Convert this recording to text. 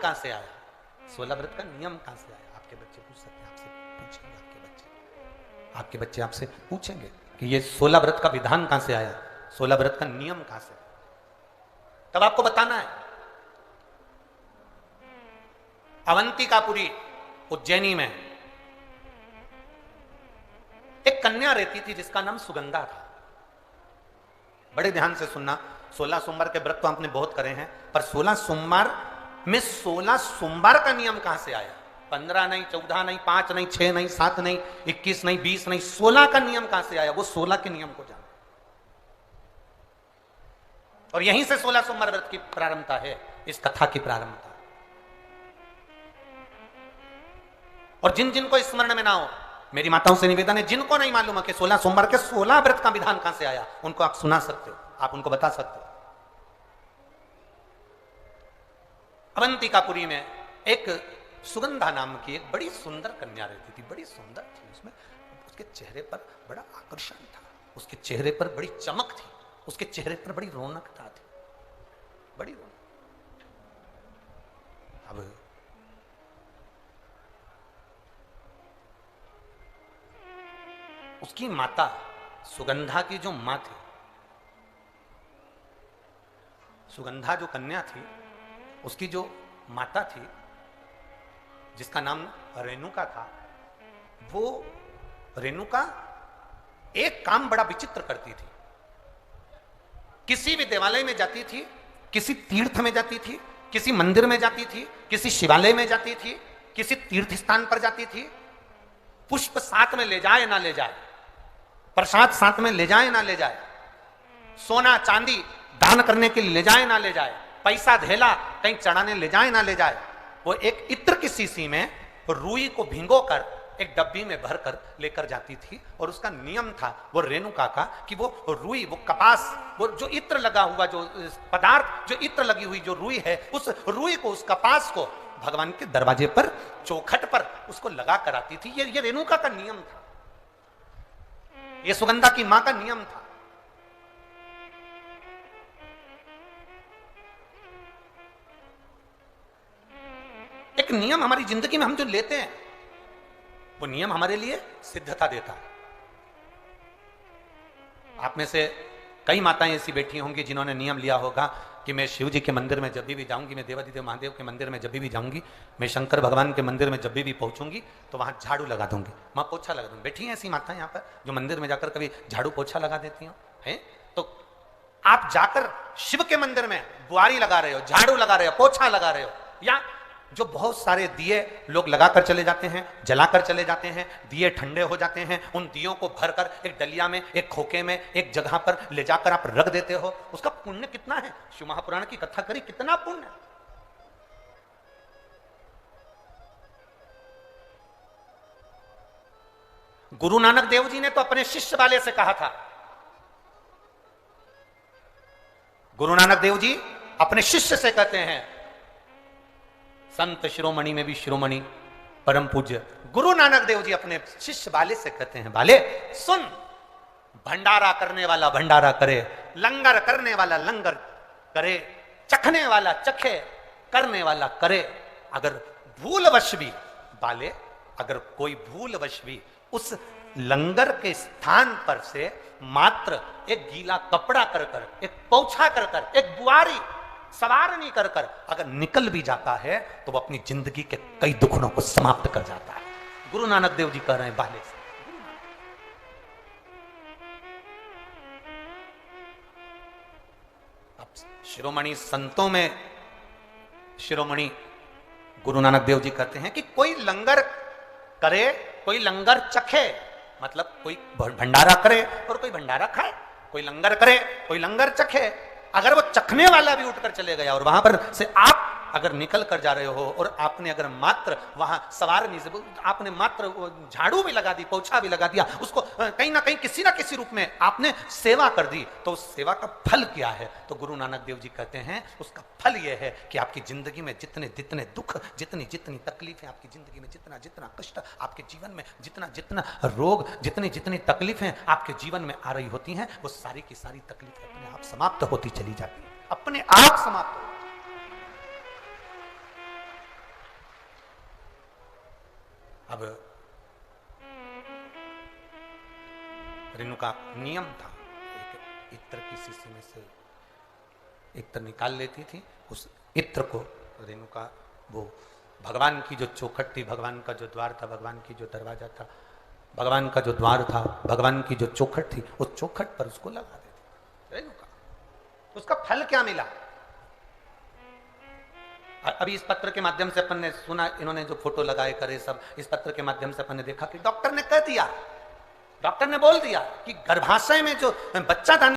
कहां से आया, 16 व्रत का नियम कहां से आया? आपके बच्चे पूछ सकते हैं, आपसे पूछेंगे, आपके बच्चे आपसे पूछेंगे कि ये 16 व्रत का विधान कहां से आया, 16 व्रत का नियम कहां से? तब आपको बताना है। अवंतिकापुरी उज्जैनी में एक कन्या रहती थी जिसका नाम सुगंधा था। बड़े ध्यान से सुनना, 16 सोमवार के व्रत तो आपने बहुत करे हैं, पर 16 सोमवार में 16 सोमवार का नियम कहां से आया? 15 नहीं, 14 नहीं, 5 नहीं, 6 नहीं, 7 नहीं, 21 नहीं, 20 नहीं, 16 का नियम कहां से आया? वो 16 के नियम को जाना। और यहीं से 16 सोमवार व्रत की प्रारंभता है, इस कथा की प्रारंभता। और जिन जिन को स्मरण में ना हो, मेरी माताओं से निवेदन है, जिनको नहीं मालूम है कि 16 सोमवार के 16 व्रत का विधान कहां से आया, उनको आप सुना सकते हो, आप उनको बता सकते हो। अवंतिकापुरी में एक सुगंधा नाम की एक बड़ी सुंदर कन्या रहती थी, बड़ी सुंदर थी। उसमें उसके चेहरे पर बड़ा आकर्षण था, उसके चेहरे पर बड़ी चमक थी, उसके चेहरे पर बड़ी रौनकता थी, बड़ी रौनक। अब उसकी माता, सुगंधा की जो मां थी, सुगंधा जो कन्या थी, उसकी जो माता थी जिसका नाम रेणुका था, वो रेणुका एक काम बड़ा विचित्र करती थी। किसी भी देवालय में जाती थी, किसी तीर्थ में जाती थी, किसी मंदिर में जाती थी, किसी शिवालय में जाती थी, किसी तीर्थ स्थान पर जाती थी, पुष्प साथ में ले जाए ना ले जाए, प्रसाद साथ में ले जाए ना ले जाए, सोना चांदी दान करने के लिए ले जाए ना ले जाए, पैसा धेला कहीं चढ़ाने ले जाए ना ले जाए, वो एक इत्र की शीशी में रुई को भिंगो कर एक डब्बी में भरकर लेकर जाती थी। और उसका नियम था वो रेणुका का कि वो रुई, वो कपास, वो जो इत्र लगा हुआ, जो पदार्थ, जो इत्र लगी हुई जो रुई है, उस रुई को, उस कपास को भगवान के दरवाजे पर, चौखट पर उसको लगा कर आती थी। ये रेणुका का नियम था, ये सुगंधा की मां का नियम था। एक नियम हमारी जिंदगी में हम जो लेते हैं, वो नियम हमारे लिए सिद्धता देता है। आप में से कई माताएं ऐसी बैठी होंगी जिन्होंने नियम लिया होगा कि मैं शिव जी के मंदिर में जब भी जाऊंगी, मैं देवादिदेव महादेव के मंदिर में जब भी जाऊंगी, मैं शंकर भगवान के मंदिर में जब भी पहुंचूंगी तो वहां झाड़ू लगा दूंगी, वहां पोछा लगा दूंगी। बैठी हैं ऐसी माताएं यहाँ पर जो मंदिर में जाकर कभी झाड़ू पोछा लगा देती हो, है? तो आप जाकर शिव के मंदिर में बुआरी लगा रहे हो, झाड़ू लगा रहे हो, पोछा लगा रहे हो, या जो बहुत सारे दिए लोग लगाकर चले जाते हैं, जलाकर चले जाते हैं, दिए ठंडे हो जाते हैं, उन दियों को भरकर एक डलिया में, एक खोखे में, एक जगह पर ले जाकर आप रख देते हो, उसका पुण्य कितना है? शिव महापुराण की कथा करी, कितना पुण्य। गुरु नानक देव जी ने तो अपने शिष्य वाले से कहा था, गुरु नानक देव जी अपने शिष्य से कहते हैं, संत शिरोमणि में भी शिरोमणि परम पूज्य गुरु नानक देव जी अपने शिष्य बाले से कहते हैं, बाले सुन, भंडारा करने वाला भंडारा करे, लंगर करने वाला लंगर करे, चखने वाला चखे, करने वाला करे। अगर भूलवश भी, बाले, अगर कोई भूलवश भी उस लंगर के स्थान पर से मात्र एक गीला कपड़ा कर कर, एक पोछा कर कर, एक बुआरी सवार नहीं कर कर अगर निकल भी जाता है तो वो अपनी जिंदगी के कई दुखों को समाप्त कर जाता है। गुरु नानक देव जी कह रहे हैं बाले से। अब शिरोमणि संतों में शिरोमणि गुरु नानक देव जी कहते हैं कि कोई लंगर करे, कोई लंगर चखे, मतलब कोई भंडारा करे और कोई भंडारा खाए, कोई लंगर करे, कोई लंगर चखे। अगर वो चखने वाला भी उठकर चले गया और वहां पर से आप अगर निकल कर जा रहे हो और आपने अगर मात्र वहां सवार नहीं से, आपने मात्र झाड़ू भी लगा दी, पोछा भी लगा दिया, उसको कहीं ना कहीं किसी ना किसी रूप में आपने सेवा कर दी, तो उस सेवा का फल क्या है? तो गुरु नानक देव जी कहते हैं उसका फल यह है कि आपकी जिंदगी में जितने जितने दुख, जितनी जितनी तकलीफें आपकी जिंदगी में, जितना जितना कष्ट आपके जीवन में, जितना जितना रोग, जितनी जितनी तकलीफें आपके जीवन में आ रही होती हैं, वो सारी की सारी तकलीफें अपने आप समाप्त होती चली जाती है, अपने आप समाप्त हो। अब रेणुका नियम था, एक इत्र की शीशी में से इत्र निकाल लेती थी, उस इत्र को रेणुका वो भगवान की जो चौखट थी, भगवान का जो द्वार था, भगवान की जो दरवाजा था, भगवान का जो द्वार था, भगवान की जो चौखट थी, उस चौखट पर उसको लगा देती रेणुका। उसका फल क्या मिला? अभी इस पत्र के माध्यम से अपन ने सुना, इन्होंने जो फोटो लगाए करे सब, इस पत्र के माध्यम से अपन ने देखा कि डॉक्टर ने कह दिया, डॉक्टर ने बोल दिया कि गर्भाशय में जो बच्चा था